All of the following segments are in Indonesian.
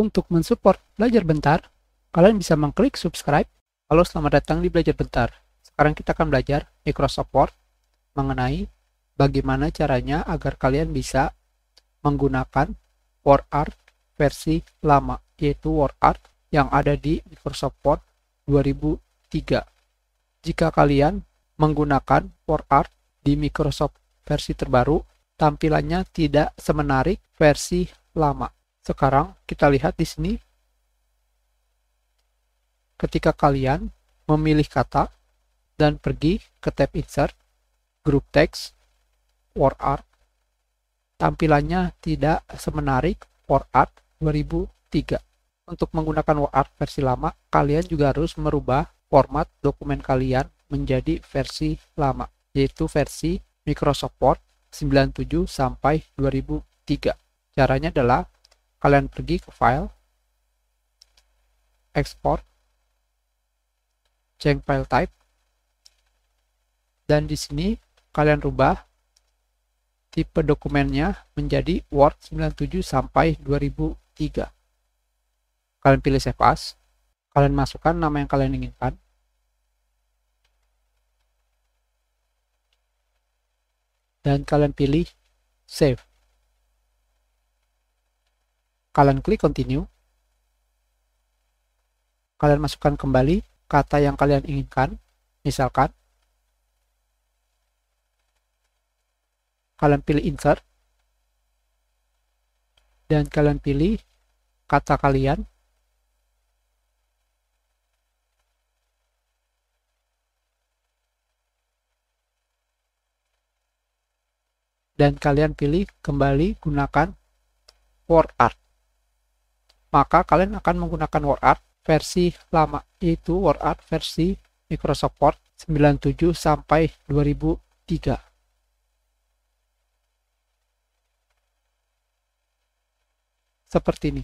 Untuk mensupport Belajar Bentar, kalian bisa mengklik subscribe. Halo, selamat datang di Belajar Bentar. Sekarang kita akan belajar Microsoft Word mengenai bagaimana caranya agar kalian bisa menggunakan WordArt versi lama, yaitu WordArt yang ada di Microsoft Word 2003. Jika kalian menggunakan WordArt di Microsoft versi terbaru, tampilannya tidak semenarik versi lama. Sekarang kita lihat di sini. Ketika kalian memilih kata dan pergi ke tab Insert, Group Text, WordArt, tampilannya tidak semenarik WordArt 2003. Untuk menggunakan WordArt versi lama, kalian juga harus merubah format dokumen kalian menjadi versi lama, yaitu versi Microsoft Word 97 sampai 2003. Caranya adalah kalian pergi ke File, Export, Change File Type, dan di sini kalian rubah tipe dokumennya menjadi Word 97 sampai 2003. Kalian pilih Save As, kalian masukkan nama yang kalian inginkan, dan kalian pilih Save. Kalian klik Continue. Kalian masukkan kembali kata yang kalian inginkan. Misalkan, kalian pilih Insert, dan kalian pilih kata kalian. Dan kalian pilih kembali gunakan WordArt. Maka kalian akan menggunakan WordArt versi lama, yaitu WordArt versi Microsoft Word 97 sampai 2003. Seperti ini.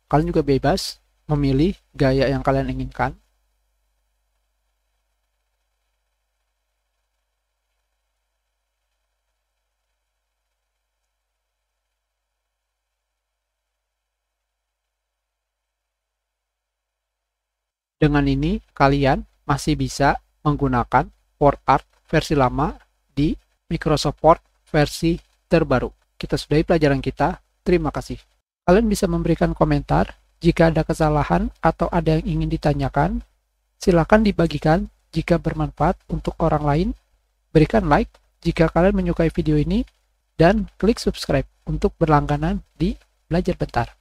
Kalian juga bebas memilih gaya yang kalian inginkan. Dengan ini, kalian masih bisa menggunakan WordArt versi lama di Microsoft Word versi terbaru. Kita sudahi pelajaran kita. Terima kasih. Kalian bisa memberikan komentar jika ada kesalahan atau ada yang ingin ditanyakan. Silakan dibagikan jika bermanfaat untuk orang lain. Berikan like jika kalian menyukai video ini, dan klik subscribe untuk berlangganan di Belajar Bentar.